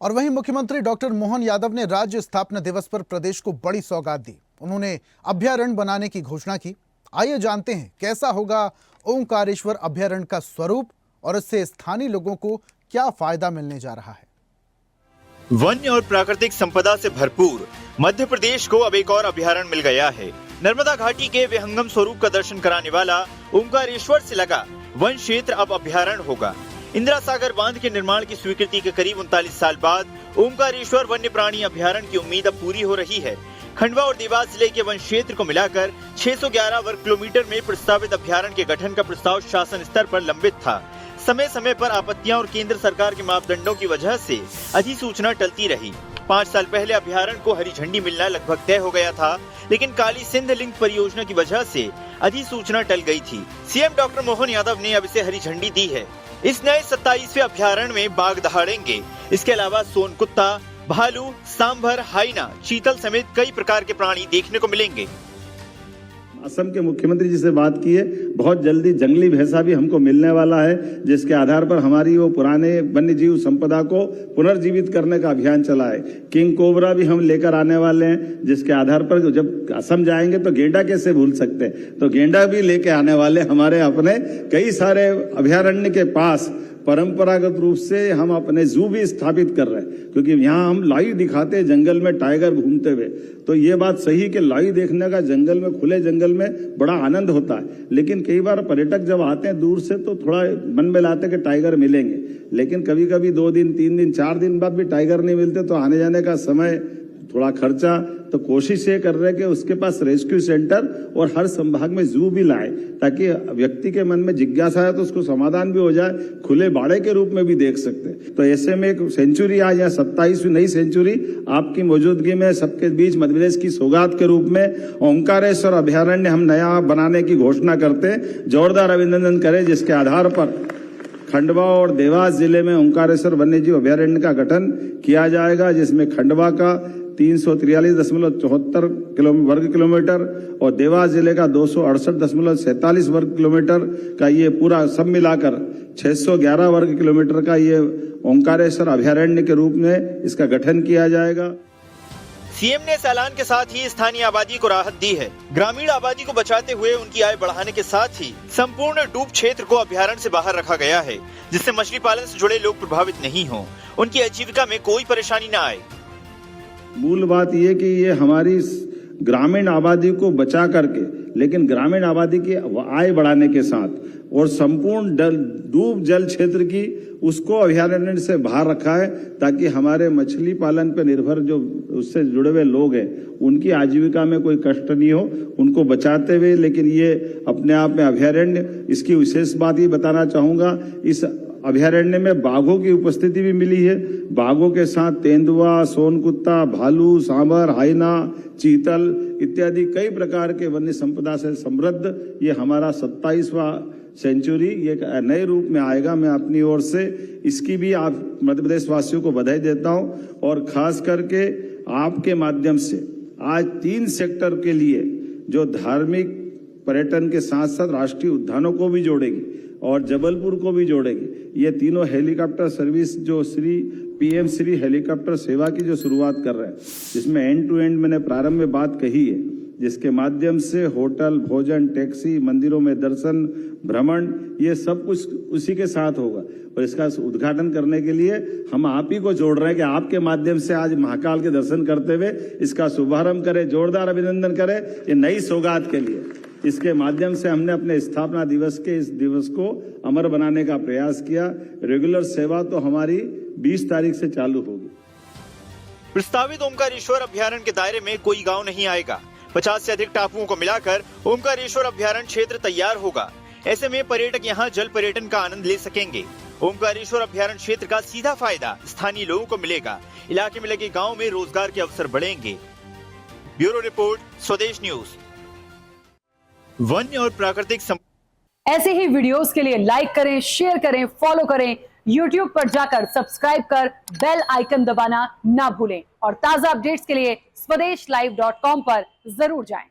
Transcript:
और वहीं मुख्यमंत्री डॉक्टर मोहन यादव ने राज्य स्थापना दिवस पर प्रदेश को बड़ी सौगात दी। उन्होंने अभयारण्य बनाने की घोषणा की। आइए जानते हैं कैसा होगा ओंकारेश्वर अभयारण्य का स्वरूप और इससे स्थानीय लोगों को क्या फायदा मिलने जा रहा है। वन्य और प्राकृतिक संपदा से भरपूर मध्य प्रदेश को अब एक और अभयारण्य मिल गया है। नर्मदा घाटी के विहंगम स्वरूप का दर्शन कराने वाला ओंकारेश्वर से लगा वन क्षेत्र अब अभयारण्य होगा। इंदिरा सागर बांध के निर्माण की स्वीकृति के करीब 39 साल बाद ओंकारेश्वर वन्य प्राणी अभयारण्य की उम्मीद अब पूरी हो रही है। खंडवा और देवास जिले के वन क्षेत्र को मिलाकर 611 वर्ग किलोमीटर में प्रस्तावित अभयारण्य के गठन का प्रस्ताव शासन स्तर पर लंबित था। समय समय पर आपत्तियां और केंद्र सरकार के मापदंडों की वजह से अधिसूचना टलती रही। 5 साल पहले अभयारण्य को हरी झंडी मिलना लगभग तय हो गया था, लेकिन काली सिंध लिंक परियोजना की वजह से अधिसूचना टल गई थी। सीएम डॉक्टर मोहन यादव ने अब इसे हरी झंडी दी है। इस नए 27वें अभयारण्य में बाघ दहाड़ेंगे। इसके अलावा सोन कुत्ता, भालू, सांभर, हाइना, चीतल समेत कई प्रकार के प्राणी देखने को मिलेंगे। असम के मुख्यमंत्री जी से बात की है, बहुत जल्दी जंगली भैंसा भी हमको मिलने वाला है, जिसके आधार पर हमारी वो पुराने वन्य जीव संपदा को पुनर्जीवित करने का अभियान चला है। किंग कोबरा भी हम लेकर आने वाले हैं, जिसके आधार पर जब असम जाएंगे तो गेंडा कैसे भूल सकते हैं, तो गेंडा भी लेके आने वाले। हमारे अपने कई सारे अभयारण्य के पास परंपरागत रूप से हम अपने जू भी स्थापित कर रहे हैं, क्योंकि यहाँ हम लाइव दिखाते हैं जंगल में टाइगर घूमते हुए। तो ये बात सही कि लाइव देखने का जंगल में, खुले जंगल में बड़ा आनंद होता है, लेकिन कई बार पर्यटक जब आते हैं दूर से तो थोड़ा मन में लाते हैं कि टाइगर मिलेंगे, लेकिन कभी कभी 2 दिन 3 दिन 4 दिन बाद भी टाइगर नहीं मिलते, तो आने जाने का समय, थोड़ा खर्चा। तो कोशिश ये कर रहे हैं कि उसके पास रेस्क्यू सेंटर और हर संभाग में जू भी लाए, ताकि व्यक्ति के मन में जिज्ञासा है तो उसको समाधान भी हो जाए, खुले बाड़े के रूप में भी देख सकते हैं। तो ऐसे में एक सेंचुरी आज यहाँ 27वीं नई सेंचुरी आपकी मौजूदगी में सबके बीच मध्य प्रदेश की सौगात के रूप में ओंकारेश्वर अभयारण्य हम नया बनाने की घोषणा करते हैं। जोरदार अभिनंदन करें, जिसके आधार पर खंडवा और देवास जिले में ओंकारेश्वर वन्यजीव अभयारण्य का गठन किया जाएगा, जिसमें खंडवा का 343.74 वर्ग किलोमीटर और देवास जिले का 268.47 वर्ग किलोमीटर का ये पूरा सब मिलाकर 611 वर्ग किलोमीटर का ये ओंकारेश्वर अभयारण्य के रूप में इसका गठन किया जाएगा। सीएम ने इस ऐलान के साथ ही स्थानीय आबादी को राहत दी है। ग्रामीण आबादी को बचाते हुए उनकी आय बढ़ाने के साथ ही संपूर्ण डूब क्षेत्र को अभयारण्य से बाहर रखा गया है, जिससे मछली पालन से जुड़े लोग प्रभावित नहीं हों, उनकी आजीविका में कोई परेशानी न आए। मूल बात यह कि ये हमारी ग्रामीण आबादी को बचा करके, लेकिन ग्रामीण आबादी की आय बढ़ाने के साथ और संपूर्ण डूब जल क्षेत्र की उसको अभयारण्य से बाहर रखा है, ताकि हमारे मछली पालन पर निर्भर जो उससे जुड़े हुए लोग हैं उनकी आजीविका में कोई कष्ट नहीं हो, उनको बचाते हुए। लेकिन ये अपने आप में अभयारण्य, इसकी विशेष बात ये बताना चाहूंगा, इस अभयारण्य में बाघों की उपस्थिति भी मिली है। बाघों के साथ तेंदुआ, सोन कुत्ता, भालू, सांभर, हाइना, चीतल इत्यादि कई प्रकार के वन्य संपदा से समृद्ध ये हमारा 27वां सेंचुरी ये नए रूप में आएगा। मैं अपनी ओर से इसकी भी आप मध्य प्रदेश वासियों को बधाई देता हूं, और खास करके आपके माध्यम से आज 3 सेक्टर के लिए जो धार्मिक पर्यटन के साथ साथ राष्ट्रीय उद्यानों को भी जोड़ेगी और जबलपुर को भी जोड़ेगी। ये तीनों हेलीकॉप्टर सर्विस जो पीएम श्री हेलीकॉप्टर सेवा की जो शुरुआत कर रहे हैं, जिसमें एंड टू एंड मैंने प्रारंभ में बात कही है, जिसके माध्यम से होटल, भोजन, टैक्सी, मंदिरों में दर्शन, भ्रमण, ये सब कुछ उसी के साथ होगा। और इसका उद्घाटन करने के लिए हम आप ही को जोड़ रहे हैं कि आपके माध्यम से आज महाकाल के दर्शन करते हुए इसका शुभारंभ करें। जोरदार अभिनंदन करें ये नई सौगात के लिए। इसके माध्यम से हमने अपने स्थापना दिवस के इस दिवस को अमर बनाने का प्रयास किया। रेगुलर सेवा तो हमारी 20 तारीख से चालू होगी। प्रस्तावित ओंकारेश्वर अभयारण्य के दायरे में कोई गांव नहीं आएगा। 50 से अधिक टापुओं को मिलाकर ओंकारेश्वर अभयारण्य क्षेत्र तैयार होगा। ऐसे में पर्यटक यहां जल पर्यटन का आनंद ले सकेंगे। ओंकारेश्वर अभयारण्य क्षेत्र का सीधा फायदा स्थानीय लोगों को मिलेगा। इलाके में लगे गाँव में रोजगार के अवसर बढ़ेंगे। ब्यूरो रिपोर्ट, स्वदेश न्यूज। वन्य और प्राकृतिक ऐसे ही वीडियोस के लिए लाइक करें, शेयर करें, फॉलो करें। YouTube पर जाकर सब्सक्राइब कर बेल आइकन दबाना ना भूलें और ताजा अपडेट्स के लिए स्वदेशलाइव.com पर जरूर जाएं।